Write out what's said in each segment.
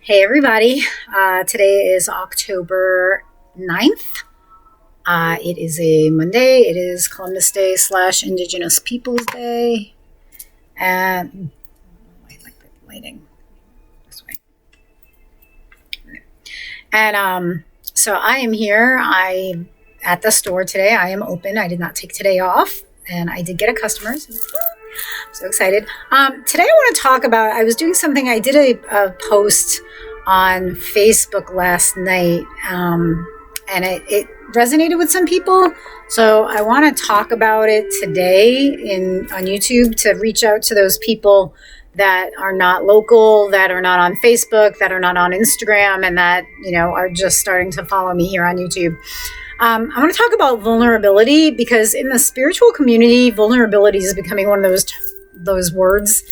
Hey everybody, today is October 9th. It is a Monday. It is Columbus Day / Indigenous Peoples Day. And I like the lighting this way. And so I am here. I'm at the store today. I am open. I did not take today off. And I did get a customer. So I'm so excited. Today I want to talk about, I was doing something, I did a post on Facebook last night, and it resonated with some people. So I want to talk about it today on YouTube to reach out to those people that are not local, that are not on Facebook, that are not on Instagram, and that, are just starting to follow me here on YouTube. I want to talk about vulnerability because in the spiritual community, vulnerability is becoming one of those words,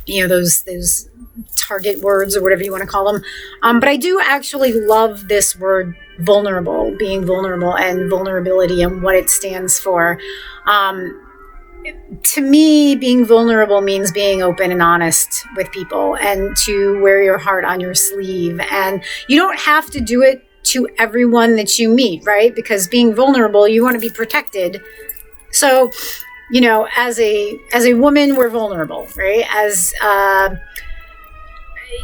those target words or whatever you want to call them. But I do actually love this word vulnerable, being vulnerable, and vulnerability and what it stands for. To me, being vulnerable means being open and honest with people and to wear your heart on your sleeve. And you don't have to do it to everyone that you meet, right? Because being vulnerable, you want to be protected. So, as a woman, we're vulnerable, right? As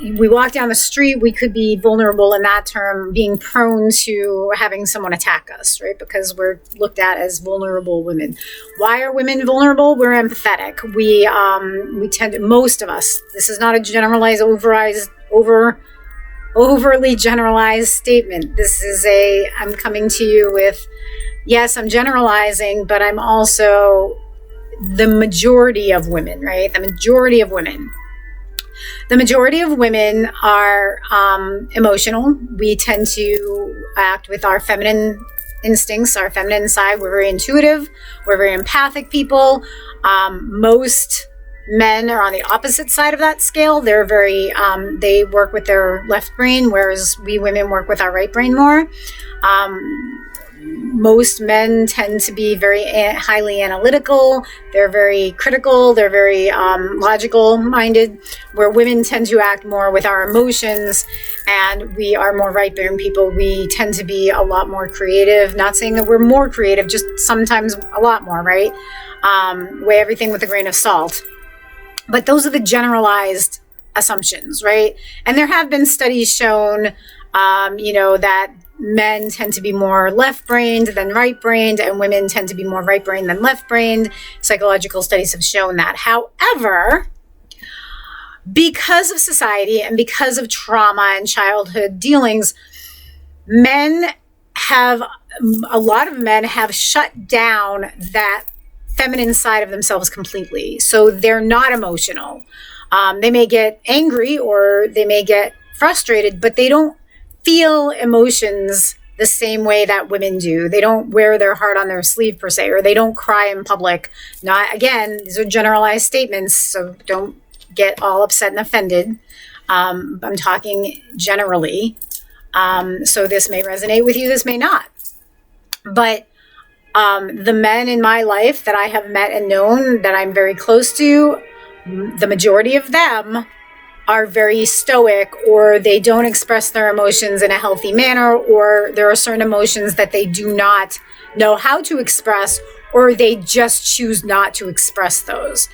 we walk down the street, we could be vulnerable in that term, being prone to having someone attack us, right? Because we're looked at as vulnerable women. Why are women vulnerable? We're empathetic. We tend to, most of us, this is not a generalized, overly generalized statement. This is I'm coming to you with, yes, I'm generalizing, but I'm also the majority of women, right? The majority of women are emotional. We tend to act with our feminine instincts, our feminine side. We're very intuitive. We're very empathic people. Most men are on the opposite side of that scale. They're very, they work with their left brain, whereas we women work with our right brain more. Most men tend to be very highly analytical. They're very critical. They're very logical minded, where women tend to act more with our emotions, and we are more right brain people. We tend to be a lot more creative. Not saying that we're more creative, just sometimes a lot more, right? Weigh everything with a grain of salt. But those are the generalized assumptions, right? And there have been studies shown, that men tend to be more left-brained than right-brained, and women tend to be more right-brained than left-brained. Psychological studies have shown that. However, because of society and because of trauma and childhood dealings, a lot of men have shut down that feminine side of themselves completely. So they're not emotional. They may get angry or they may get frustrated, but they don't feel emotions the same way that women do. They don't wear their heart on their sleeve per se, or they don't cry in public. Again, these are generalized statements, so don't get all upset and offended. I'm talking generally. So this may resonate with you, this may not. But the men in my life that I have met and known that I'm very close to, the majority of them are very stoic, or they don't express their emotions in a healthy manner, or there are certain emotions that they do not know how to express, or they just choose not to express those.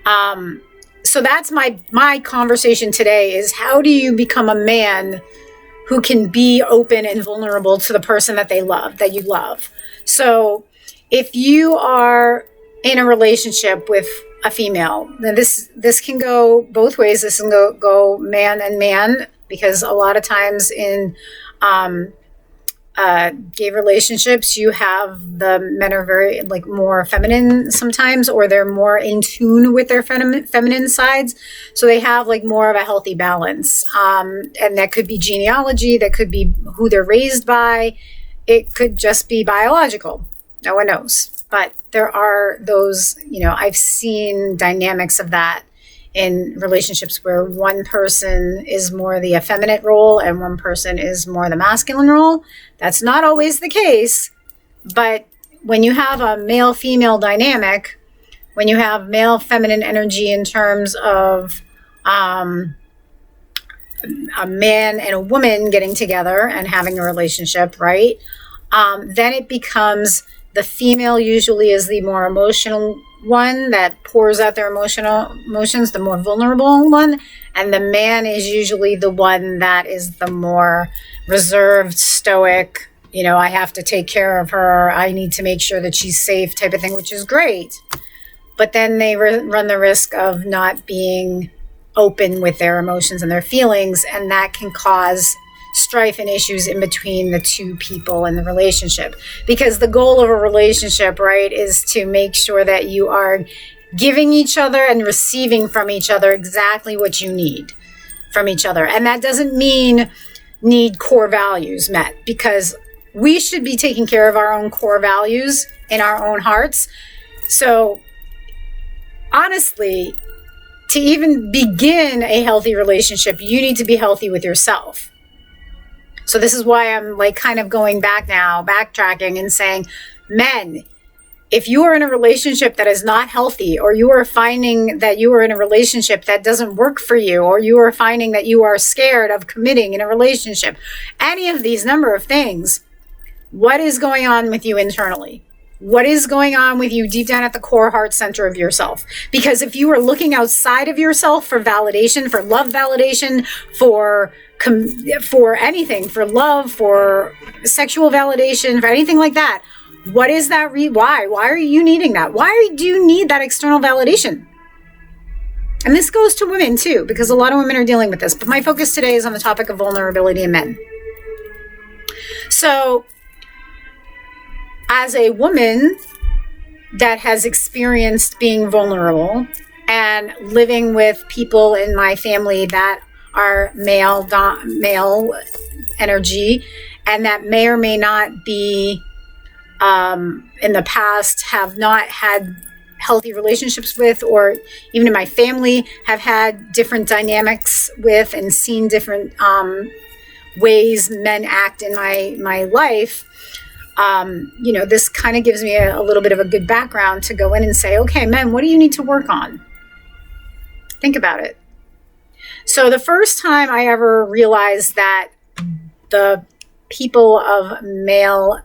So that's my conversation today is, how do you become a man who can be open and vulnerable to the person that you love? So if you are in a relationship with a female, then this can go both ways. This can go man and man, because a lot of times in gay relationships, you have the men are very more feminine sometimes, or they're more in tune with their feminine sides. So they have more of a healthy balance. And that could be genealogy, that could be who they're raised by. It could just be biological. No one knows. But there are those, I've seen dynamics of that in relationships where one person is more the effeminate role and one person is more the masculine role. That's not always the case. But when you have a male-female dynamic, when you have male-feminine energy in terms of a man and a woman getting together and having a relationship, right? Then it becomes the female usually is the more emotional one that pours out their emotions, the more vulnerable one. And the man is usually the one that is the more reserved, stoic, I have to take care of her. I need to make sure that she's safe type of thing, which is great. But then they run the risk of not being open with their emotions and their feelings. And that can cause strife and issues in between the two people in the relationship. Because the goal of a relationship, right, is to make sure that you are giving each other and receiving from each other exactly what you need from each other. And that doesn't mean need core values met, because we should be taking care of our own core values in our own hearts. So honestly, to even begin a healthy relationship, you need to be healthy with yourself. So this is why I'm kind of going back now, backtracking and saying, men, if you are in a relationship that is not healthy, or you are finding that you are in a relationship that doesn't work for you, or you are finding that you are scared of committing in a relationship, any of these number of things, what is going on with you internally? What is going on with you deep down at the core heart center of yourself? Because if you are looking outside of yourself for validation, for love validation, for anything, for love, for sexual validation, for anything like that, what is that? Why? Why are you needing that? Why do you need that external validation? And this goes to women too, because a lot of women are dealing with this. But my focus today is on the topic of vulnerability in men. So, as a woman that has experienced being vulnerable and living with people in my family that are male energy, and that may or may not be in the past have not had healthy relationships with, or even in my family have had different dynamics with and seen different ways men act in my life. This kind of gives me a little bit of a good background to go in and say, okay, men, what do you need to work on? Think about it. So the first time I ever realized that the people of male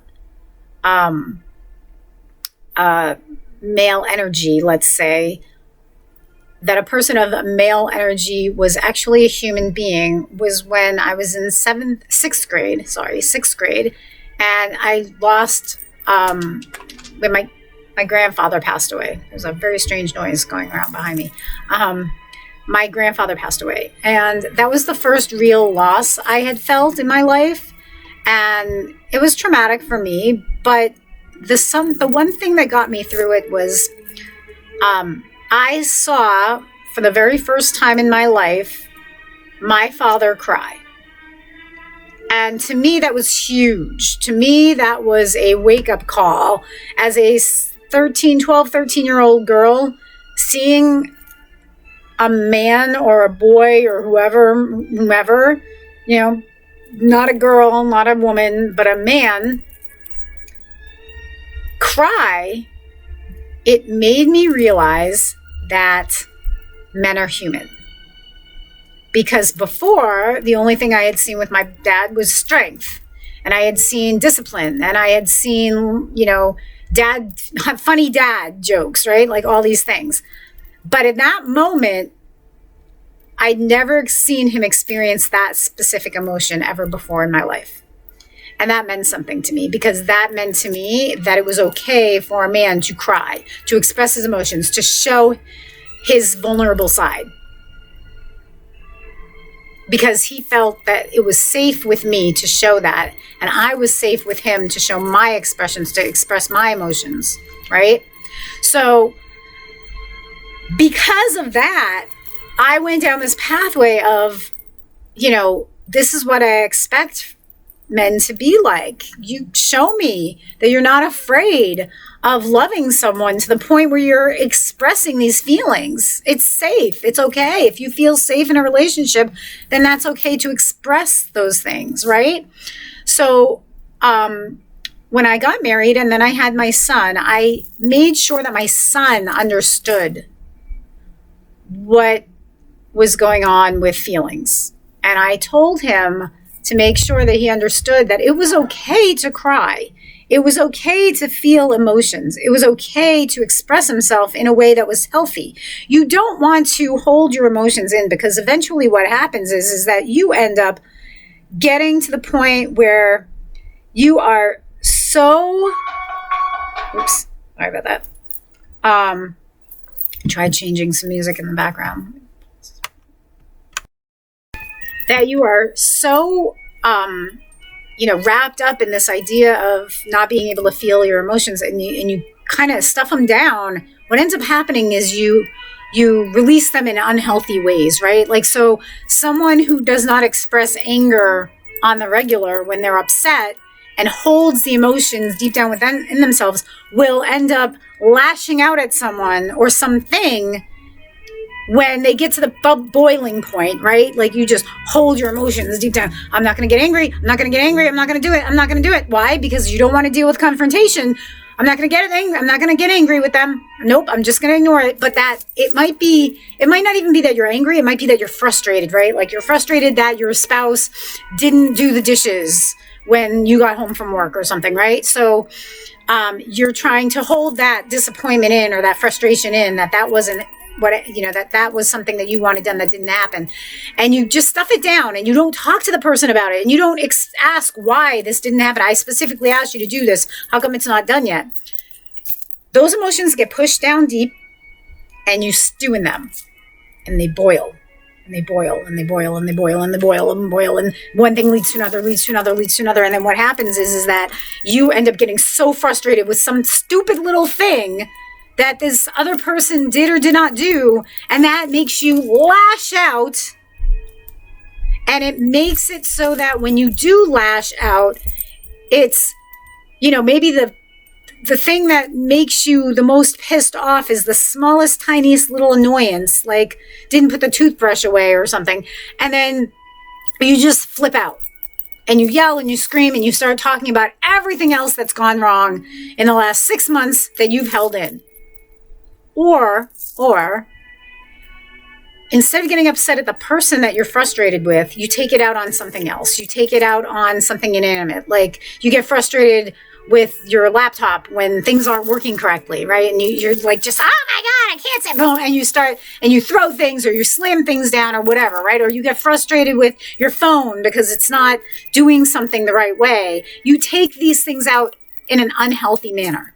energy, let's say, that a person of male energy was actually a human being, was when I was in sixth grade, and I lost, when my grandfather passed away. There's a very strange noise going around behind me. My grandfather passed away, and that was the first real loss I had felt in my life, and it was traumatic for me. But the one thing that got me through it was I saw for the very first time in my life my father cry. And to me, that was huge. To me, that was a wake-up call as a 13-year-old girl, seeing a man or a boy or whomever, not a girl, not a woman, but a man cry. It made me realize that men are human. Because before, the only thing I had seen with my dad was strength. And I had seen discipline. And I had seen, funny dad jokes, right? Like all these things. But in that moment, I'd never seen him experience that specific emotion ever before in my life. And that meant something to me, because that meant to me that it was okay for a man to cry, to express his emotions, to show his vulnerable side. Because he felt that it was safe with me to show that, and I was safe with him to show my expressions, to express my emotions, right? So because of that, I went down this pathway of, this is what I expect men to be like. You show me that you're not afraid of loving someone to the point where you're expressing these feelings. It's safe. It's okay. If you feel safe in a relationship, then that's okay to express those things, right? So when I got married and then I had my son, I made sure that my son understood what was going on with feelings. And I told him to make sure that he understood that it was okay to cry. It was okay to feel emotions. It was okay to express himself in a way that was healthy. You don't want to hold your emotions in, because eventually what happens is that you end up getting to the point where you are so, oops, sorry about that. Tried changing some music in the background. That you are so, wrapped up in this idea of not being able to feel your emotions, and you kind of stuff them down. What ends up happening is you release them in unhealthy ways, right? Like, so someone who does not express anger on the regular when they're upset and holds the emotions deep down within in themselves will end up lashing out at someone or something when they get to the boiling point, right? Like, you just hold your emotions deep down. I'm not going to get angry. I'm not going to get angry. I'm not going to do it. I'm not going to do it. Why? Because you don't want to deal with confrontation. I'm not going to get angry. I'm not going to get angry with them. Nope. I'm just going to ignore it. But that it might not even be that you're angry. It might be that you're frustrated, right? Like, you're frustrated that your spouse didn't do the dishes when you got home from work or something, right? So you're trying to hold that disappointment in, or that frustration in, that wasn't that was something that you wanted done that didn't happen, and you just stuff it down, and you don't talk to the person about it, and you don't ask why this didn't happen. I specifically asked you to do this. How come it's not done yet? Those emotions get pushed down deep, and you stew in them, and they boil, and they boil, and they boil, and they boil, and they boil, and boil, and one thing leads to another, leads to another, leads to another, and then what happens is that you end up getting so frustrated with some stupid little thing that this other person did or did not do, and that makes you lash out, and it makes it so that when you do lash out, it's, maybe the thing that makes you the most pissed off is the smallest, tiniest little annoyance, like didn't put the toothbrush away or something, and then you just flip out. And you yell and you scream and you start talking about everything else that's gone wrong in the last 6 months that you've held in. Or instead of getting upset at the person that you're frustrated with, you take it out on something else. You take it out on something inanimate. Like, you get frustrated with your laptop when things aren't working correctly, right? And you're like, just, oh my God, I can't say, boom. And you start, and you throw things, or you slam things down, or whatever, right? Or you get frustrated with your phone because it's not doing something the right way. You take these things out in an unhealthy manner.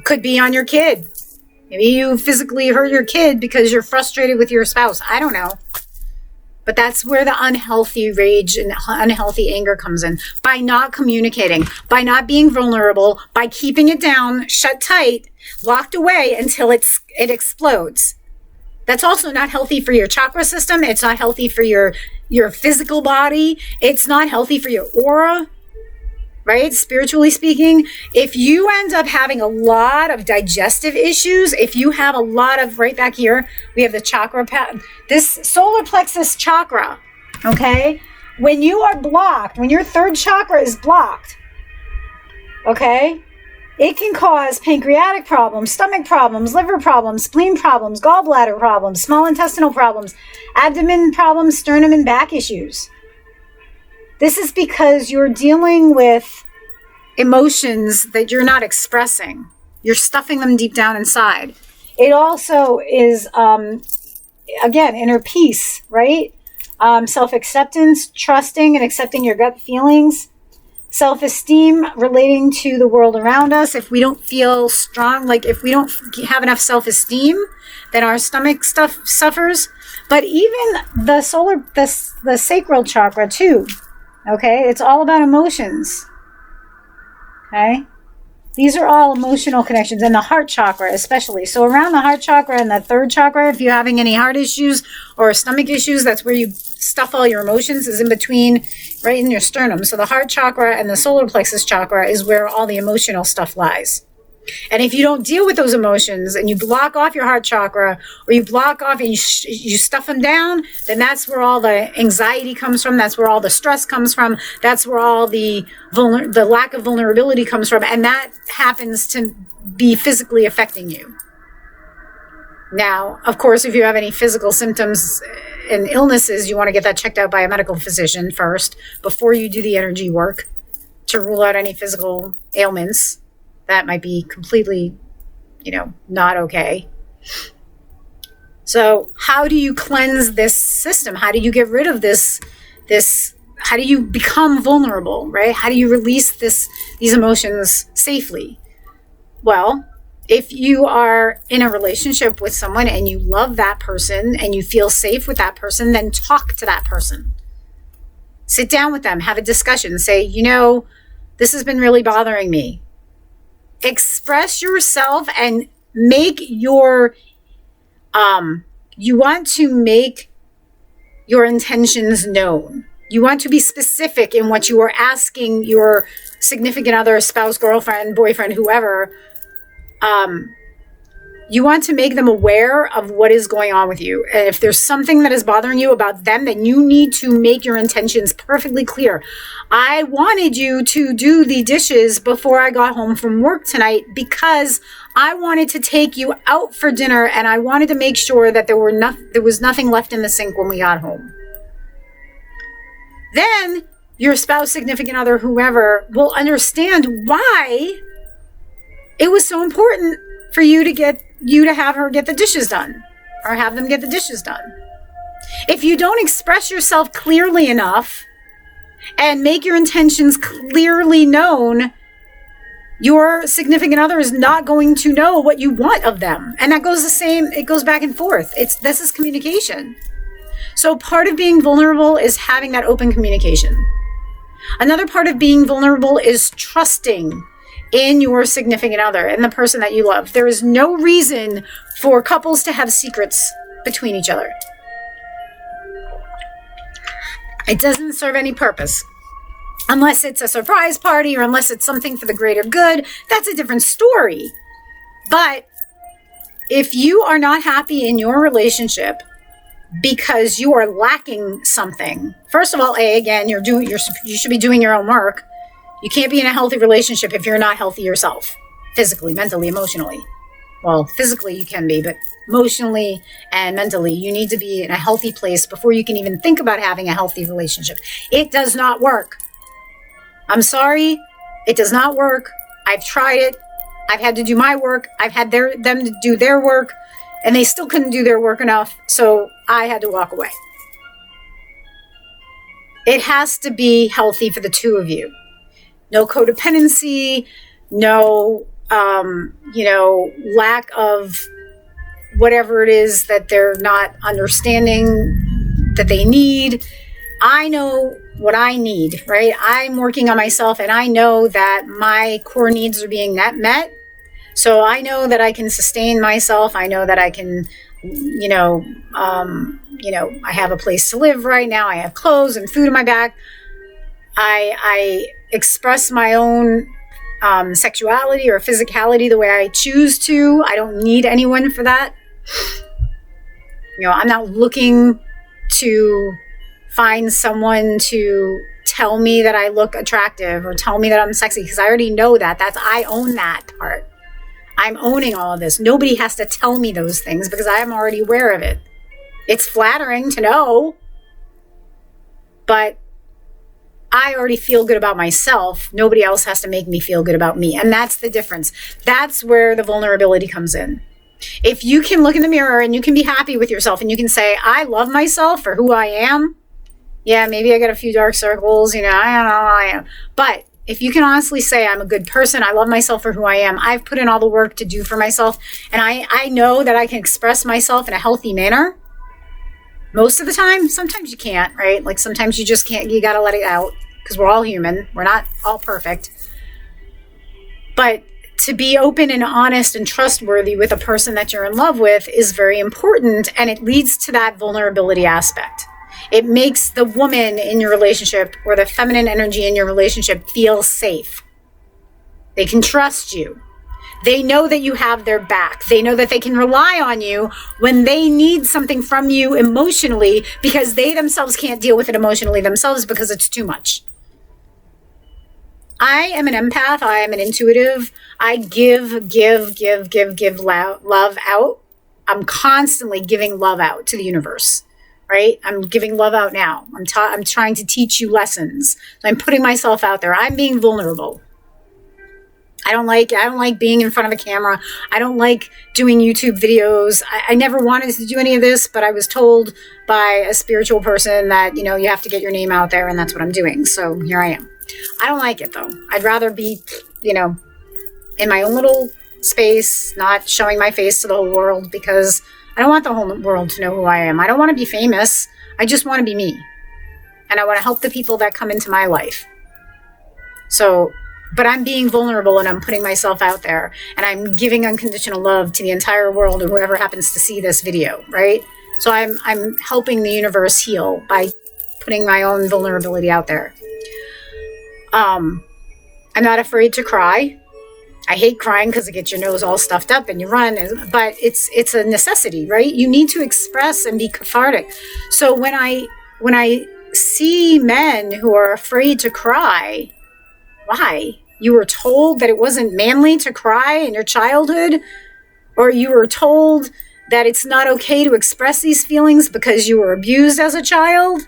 Could be on your kid. Maybe you physically hurt your kid because you're frustrated with your spouse. I don't know. But that's where the unhealthy rage and unhealthy anger comes in. By not communicating, by not being vulnerable, by keeping it down, shut tight, locked away until it explodes. That's also not healthy for your chakra system. It's not healthy for your physical body. It's not healthy for your aura. Right? Spiritually speaking, if you end up having a lot of digestive issues, if you have a lot of, right back here, we have the chakra, this solar plexus chakra, okay? When you are blocked, when your third chakra is blocked, okay, it can cause pancreatic problems, stomach problems, liver problems, spleen problems, gallbladder problems, small intestinal problems, abdomen problems, sternum and back issues. This is because you're dealing with emotions that you're not expressing. You're stuffing them deep down inside. It also is, again, inner peace, right? Self-acceptance, trusting and accepting your gut feelings. Self-esteem relating to the world around us. If we don't feel strong, like if we don't have enough self-esteem, then our stomach stuff suffers. But even the sacral chakra too. Okay, it's all about emotions. Okay, these are all emotional connections, and the heart chakra especially. So around the heart chakra and the third chakra, if you're having any heart issues or stomach issues, that's where you stuff all your emotions, is in between, right in your sternum. So the heart chakra and the solar plexus chakra is where all the emotional stuff lies. And if you don't deal with those emotions and you block off your heart chakra, or you block off and you stuff them down, then that's where all the anxiety comes from. That's where all the stress comes from. That's where all the lack of vulnerability comes from. And that happens to be physically affecting you. Now, of course, if you have any physical symptoms, and illnesses, you want to get that checked out by a medical physician first before you do the energy work to rule out any physical ailments that might be completely, not okay. So how do you cleanse this system? How do you get rid of this, how do you become vulnerable, right? How do you release these emotions safely? Well, if you are in a relationship with someone and you love that person and you feel safe with that person, then talk to that person. Sit down with them, have a discussion, say, this has been really bothering me. Express yourself and make you want to make your intentions known. You want to be specific in what you are asking your significant other, spouse, girlfriend, boyfriend, whoever. You want to make them aware of what is going on with you. And if there's something that is bothering you about them, then you need to make your intentions perfectly clear. I wanted you to do the dishes before I got home from work tonight because I wanted to take you out for dinner and I wanted to make sure that there was nothing left in the sink when we got home. Then your spouse, significant other, whoever will understand why it was so important for you to have her get the dishes done or have them get the dishes done. If you don't express yourself clearly enough and make your intentions clearly known, your significant other is not going to know what you want of them. And that goes it goes back and forth. This is communication. So part of being vulnerable is having that open communication. Another part of being vulnerable is trusting in your significant other and the person that you love. There is no reason for couples to have secrets between each other. It doesn't serve any purpose. Unless it's a surprise party or unless it's something for the greater good, that's a different story. But if you are not happy in your relationship because you are lacking something, first of all, you should be doing your own work. You can't be in a healthy relationship if you're not healthy yourself, physically, mentally, emotionally. Well, physically you can be, but emotionally and mentally, you need to be in a healthy place before you can even think about having a healthy relationship. It does not work. I'm sorry, it does not work. I've tried it. I've had to do my work. I've had them to do their work, and they still couldn't do their work enough, so I had to walk away. It has to be healthy for the two of you. No codependency, no, lack of whatever it is that they're not understanding that they need. I know what I need, right? I'm working on myself and I know that my core needs are being met. So I know that I can sustain myself. I know that I can, I have a place to live right now. I have clothes and food in my back. I express my own sexuality or physicality the way I choose to. I don't need anyone for that. I'm not looking to find someone to tell me that I look attractive or tell me that I'm sexy, because I already know that. I own that part. I'm owning all of this. Nobody has to tell me those things because I am already aware of it. It's flattering to know, but I already feel good about myself. Nobody else has to make me feel good about me. And that's the difference. That's where the vulnerability comes in. If you can look in the mirror and you can be happy with yourself and you can say, I love myself for who I am. Yeah, maybe I got a few dark circles, I don't know, I am. But if you can honestly say, I'm a good person, I love myself for who I am, I've put in all the work to do for myself, and I know that I can express myself in a healthy manner. Most of the time, sometimes you can't, right? Like sometimes you just can't, you got to let it out because we're all human. We're not all perfect. But to be open and honest and trustworthy with a person that you're in love with is very important, and it leads to that vulnerability aspect. It makes the woman in your relationship or the feminine energy in your relationship feel safe. They can trust you. They know that you have their back. They know that they can rely on you when they need something from you emotionally, because they themselves can't deal with it emotionally themselves because it's too much. I am an empath. I am an intuitive. I give love out. I'm constantly giving love out to the universe. right? I'm giving love out now. I'm trying to teach you lessons. So I'm putting myself out there. I'm being vulnerable. I don't like being in front of a camera. I don't like doing YouTube videos. I never wanted to do any of this, but I was told by a spiritual person that, you have to get your name out there, and that's what I'm doing. So here I am. I don't like it though. I'd rather be, in my own little space, not showing my face to the whole world, because I don't want the whole world to know who I am. I don't want to be famous. I just want to be me. And I want to help the people that come into my life. But I'm being vulnerable and I'm putting myself out there and I'm giving unconditional love to the entire world or whoever happens to see this video, right? So I'm helping the universe heal by putting my own vulnerability out there. I'm not afraid to cry. I hate crying because it gets your nose all stuffed up and you run, but it's a necessity, right? You need to express and be cathartic. So when I see men who are afraid to cry, why? You were told that it wasn't manly to cry in your childhood, or you were told that it's not okay to express these feelings because you were abused as a child,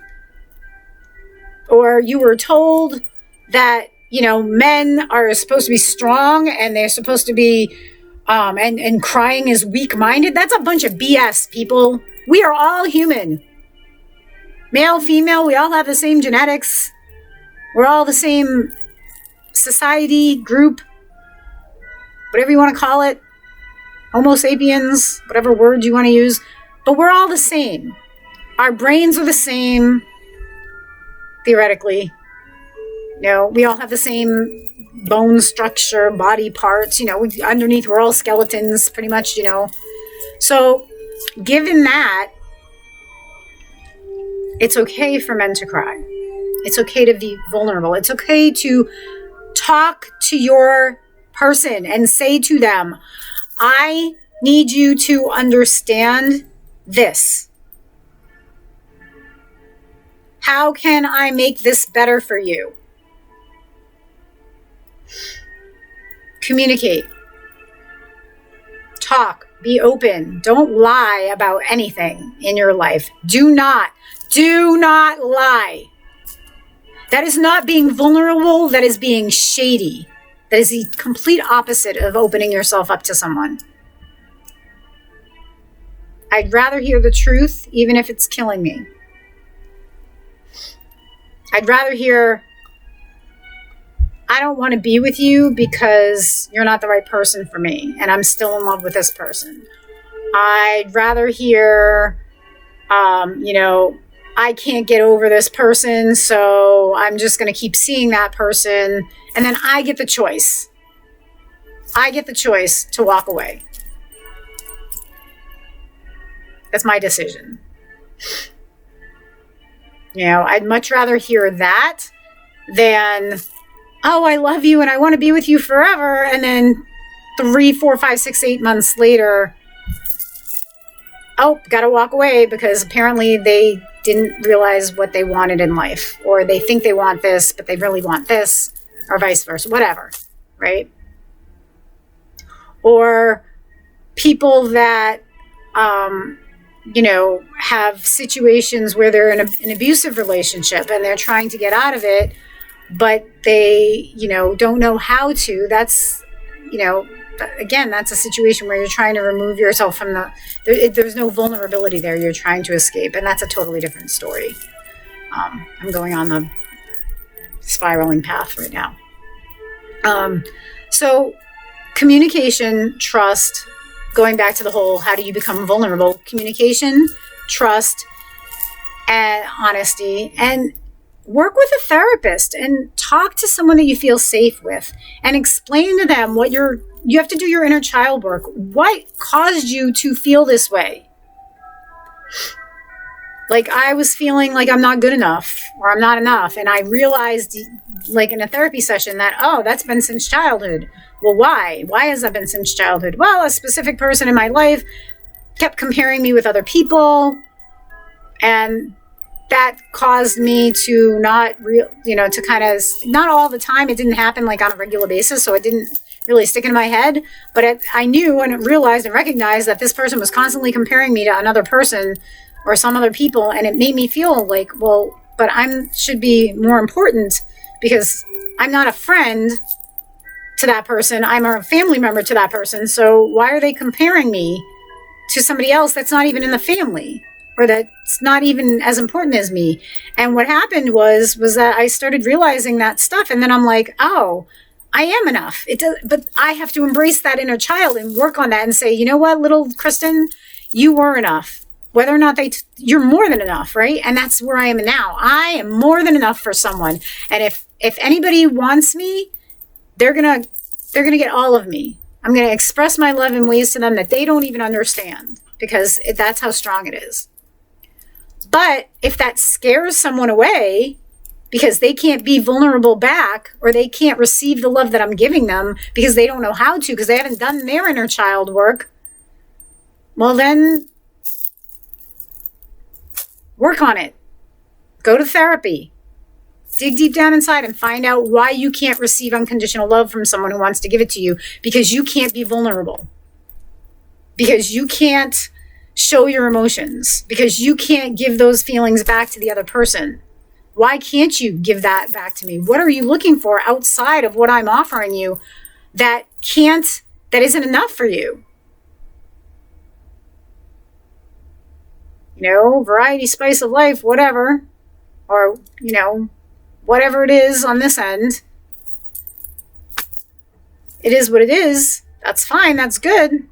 or you were told that, men are supposed to be strong and they're supposed to be, and crying is weak-minded. That's a bunch of BS, people. We are all human. Male, female, we all have the same genetics. We're all the same society, group, whatever you want to call it, Homo sapiens, whatever word you want to use, but we're all the same. Our brains are the same, theoretically. We all have the same bone structure, body parts, underneath we're all skeletons, pretty much, So, given that, it's okay for men to cry. It's okay to be vulnerable. It's okay to talk to your person and say to them, I need you to understand this. How can I make this better for you? Communicate. Talk. Be open. Don't lie about anything in your life. Do not lie. That is not being vulnerable. That is being shady. That is the complete opposite of opening yourself up to someone. I'd rather hear the truth, even if it's killing me. I'd rather hear, I don't want to be with you because you're not the right person for me, and I'm still in love with this person. I'd rather hear, I can't get over this person, so I'm just going to keep seeing that person. And then I get the choice. I get the choice to walk away. That's my decision. I'd much rather hear that than, oh, I love you and I want to be with you forever. And then 3, 4, 5, 6, 8 months later, oh, got to walk away because apparently they didn't realize what they wanted in life, or they think they want this, but they really want this, or vice versa, whatever, right? Or people that, have situations where they're in an abusive relationship and they're trying to get out of it, but they, don't know how to. That's, again, that's a situation where you're trying to remove yourself from there's no vulnerability there. You're trying to escape. And that's a totally different story. I'm going on the spiraling path right now. So communication, trust, going back to the whole, how do you become vulnerable? Communication, trust, and honesty, and work with a therapist and talk to someone that you feel safe with and explain to them what you have to do your inner child work. What caused you to feel this way? Like I was feeling like I'm not good enough or I'm not enough. And I realized like in a therapy session that, oh, that's been since childhood. Well, why? Why has that been since childhood? Well, a specific person in my life kept comparing me with other people. And that caused me to not to kind of, not all the time. It didn't happen like on a regular basis. So it didn't really stick in my head. But I knew and realized and recognized that this person was constantly comparing me to another person or some other people. And it made me feel like, well, but should be more important because I'm not a friend to that person. I'm a family member to that person. So why are they comparing me to somebody else that's not even in the family or that's not even as important as me? And what happened was that I started realizing that stuff. And then I'm like, oh, I am enough. But I have to embrace that inner child and work on that and say, you know what, little Kristen, you were enough. Whether or not you're more than enough, right? And that's where I am now. I am more than enough for someone. And if anybody wants me, they're gonna get all of me. I'm gonna express my love in ways to them that they don't even understand, because that's how strong it is. But if that scares someone away because they can't be vulnerable back, or they can't receive the love that I'm giving them because they don't know how to, because they haven't done their inner child work, well then work on it. Go to therapy. Dig deep down inside and find out why you can't receive unconditional love from someone who wants to give it to you, because you can't be vulnerable, because you can't show your emotions, because you can't give those feelings back to the other person. Why can't you give that back to me? What are you looking for outside of what I'm offering you that isn't enough for you? You know, variety, spice of life, whatever, or, you know, whatever it is on this end. It is what it is. That's fine. That's good.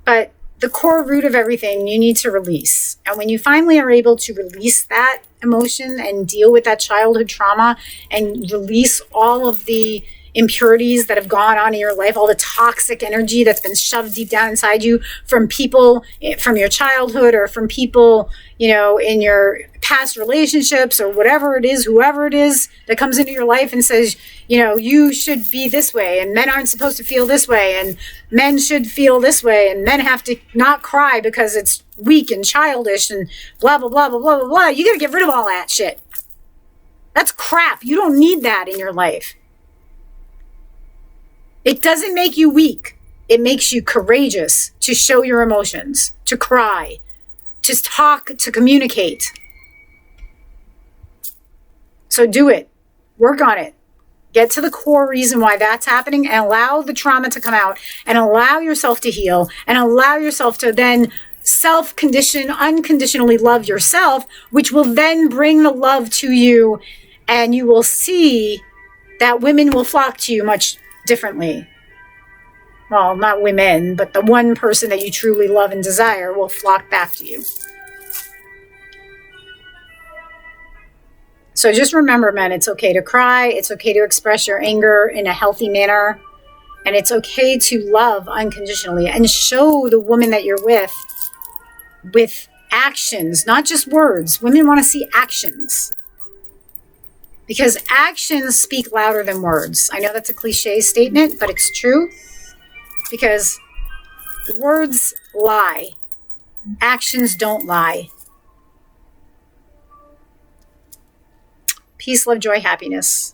But the core root of everything you need to release. And when you finally are able to release that emotion and deal with that childhood trauma and release all of the impurities that have gone on in your life, all the toxic energy that's been shoved deep down inside you from people from your childhood, or from people, you know, in your past relationships, or whatever it is, whoever it is that comes into your life and says, you know, you should be this way, and men aren't supposed to feel this way, and men should feel this way, and men have to not cry because it's weak and childish, and blah, blah, blah, blah, blah, blah, blah. You got to get rid of all that shit. That's crap. You don't need that in your life. It doesn't make you weak. It makes you courageous to show your emotions, to cry, to talk, to communicate. So do it. Work on it. Get to the core reason why that's happening, and allow the trauma to come out, and allow yourself to heal, and allow yourself to then self-condition, unconditionally love yourself, which will then bring the love to you, and you will see that women will flock to you much differently. Well, not women, but the one person that you truly love and desire will flock back to you. So just remember, men, it's okay to cry. It's okay to express your anger in a healthy manner. And it's okay to love unconditionally and show the woman that you're with actions, not just words. Women want to see actions, because actions speak louder than words. I know that's a cliche statement, but it's true, because words lie. Actions don't lie. Peace, love, joy, happiness.